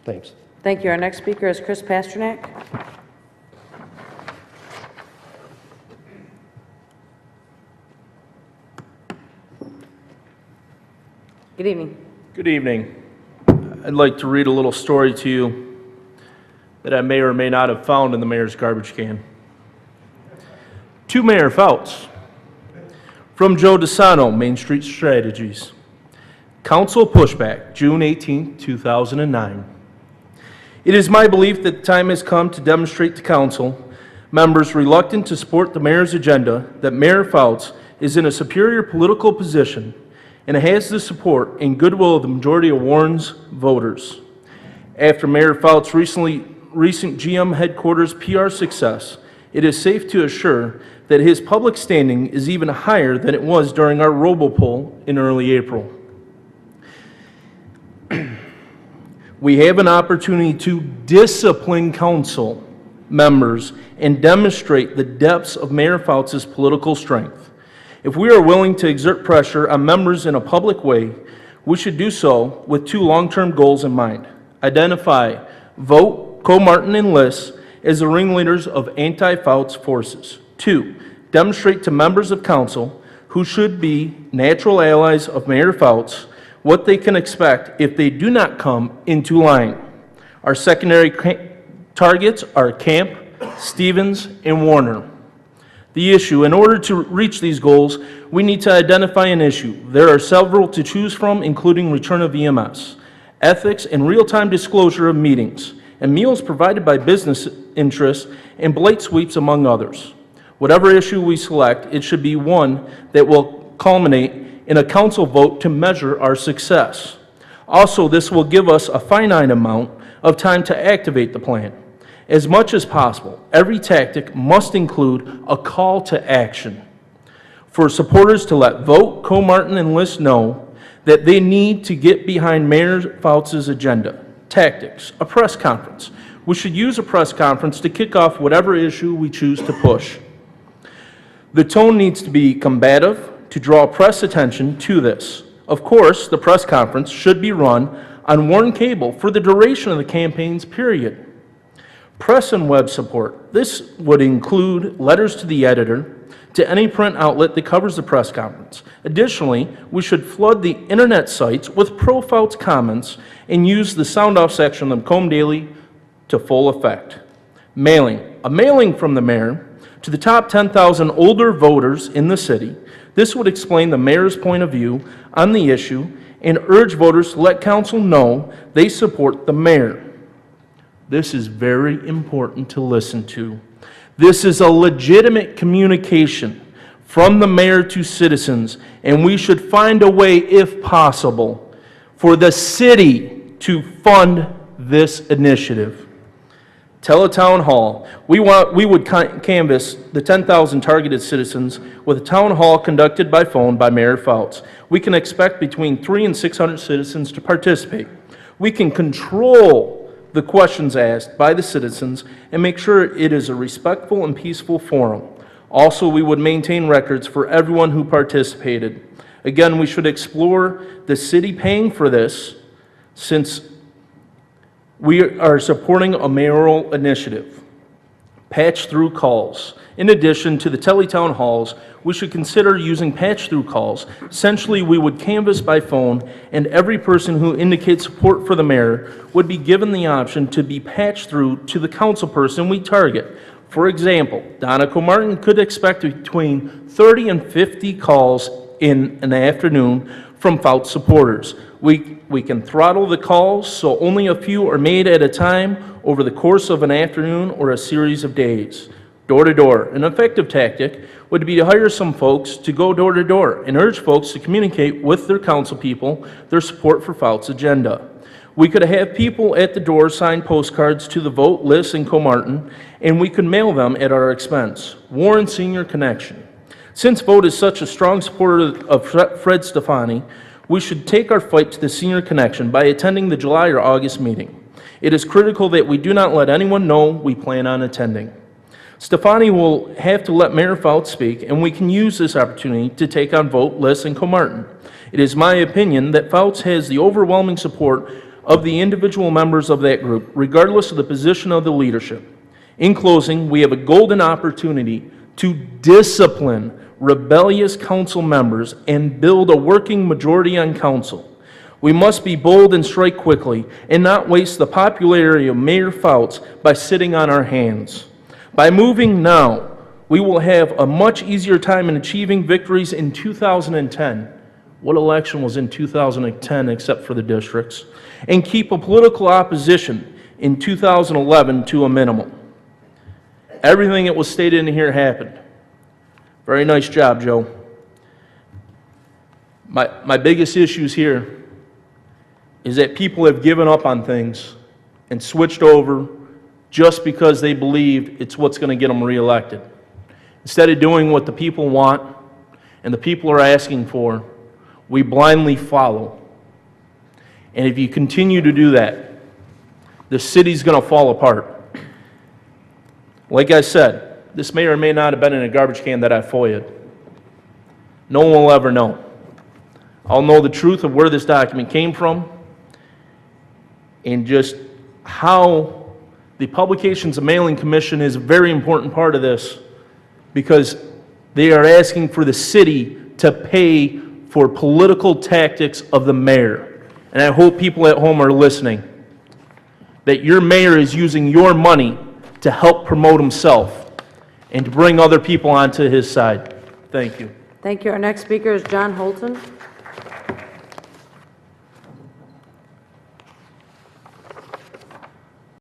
Thanks. Thank you. Our next speaker is Chris Pasternak. Good evening. Good evening. I'd like to read a little story to you that I may or may not have found in the mayor's garbage can. To Mayor Fouts, from Joe DeSano, Main Street Strategies. Council pushback, June 18, 2009. It is my belief that the time has come to demonstrate to council members reluctant to support the mayor's agenda that Mayor Fouts is in a superior political position and has the support and goodwill of the majority of Warren's voters. After Mayor Fouts' recent GM headquarters PR success, it is safe to assure that his public standing is even higher than it was during our robo-poll in early April. We have an opportunity to discipline council members and demonstrate the depths of Mayor Fouts' political strength. If we are willing to exert pressure on members in a public way, we should do so with two long-term goals in mind. Identify, vote Co-Martin and Liss as the ringleaders of anti-Fouts forces. 2, demonstrate to members of council who should be natural allies of Mayor Fouts what they can expect if they do not come into line. Our secondary targets are Camp, Stevens, and Warner. The issue, in order to reach these goals, we need to identify an issue. There are several to choose from, including return of EMS, ethics and real-time disclosure of meetings, and meals provided by business interests, and blight sweeps, among others. Whatever issue we select, it should be one that will culminate in a council vote to measure our success. Also, this will give us a finite amount of time to activate the plan. As much as possible, every tactic must include a call to action for supporters to let vote, Co-Martin, and Liss know that they need to get behind Mayor Fouts' agenda. Tactics, a press conference. We should use a press conference to kick off whatever issue we choose to push. The tone needs to be combative to draw press attention to this. Of course, the press conference should be run on Warren Cable for the duration of the campaign's period. Press and web support. This would include letters to the editor, to any print outlet that covers the press conference. Additionally, we should flood the internet sites with pro-Fouts comments and use the sound-off section of the Macomb Daily to full effect. Mailing. A mailing from the mayor to the top 10,000 older voters in the city. This would explain the mayor's point of view on the issue and urge voters to let council know they support the mayor. This is very important to listen to. This is a legitimate communication from the mayor to citizens, and we should find a way, if possible, for the city to fund this initiative. Teletown Hall. We would canvass the 10,000 targeted citizens with a town hall conducted by phone by Mayor Fouts. We can expect between 300 and 600 citizens to participate. We can control the questions asked by the citizens and make sure it is a respectful and peaceful forum. Also, we would maintain records for everyone who participated. Again, we should explore the city paying for this since we are supporting a mayoral initiative. Patch-through calls. In addition to the teletown halls, we should consider using patch-through calls. Essentially, we would canvass by phone, and every person who indicates support for the mayor would be given the option to be patched through to the council person we target. For example, Donna Co-Martin could expect between 30 and 50 calls in an afternoon from Fouts supporters. We can throttle the calls so only a few are made at a time over the course of an afternoon or a series of days. Door-to-door. An effective tactic would be to hire some folks to go door-to-door and urge folks to communicate with their council people their support for Fouts' agenda. We could have people at the door sign postcards to the vote, Liss, and Co-Martin, and we could mail them at our expense. Warren Senior Connection. Since Vote is such a strong supporter of Fred Stefani, we should take our fight to the Senior Connection by attending the July or August meeting. It is critical that we do not let anyone know we plan on attending. Stefani will have to let Mayor Fouts speak, and we can use this opportunity to take on Vote, Liss, and Co-Martin. It is my opinion that Fouts has the overwhelming support of the individual members of that group, regardless of the position of the leadership. In closing, we have a golden opportunity to discipline rebellious council members and build a working majority on council. We must be bold and strike quickly and not waste the popularity of Mayor Fouts by sitting on our hands. By moving now, we will have a much easier time in achieving victories in 2010. What election was in 2010 except for the districts? And keep a political opposition in 2011 to a minimum. Everything that was stated in here happened. Very nice job, Joe. My biggest issues here is that people have given up on things and switched over just because they believe it's what's going to get them reelected. Instead of doing what the people want and the people are asking for, we blindly follow. And if you continue to do that, the city's going to fall apart. Like I said, this may or may not have been in a garbage can that I FOIA'd. No one will ever know. I'll know the truth of where this document came from and just how the Publications and Mailing Commission is a very important part of this, because they are asking for the city to pay for political tactics of the mayor. And I hope people at home are listening, that your mayor is using your money to help promote himself and to bring other people onto his side. Thank you. Thank you. Our next speaker is John Holton.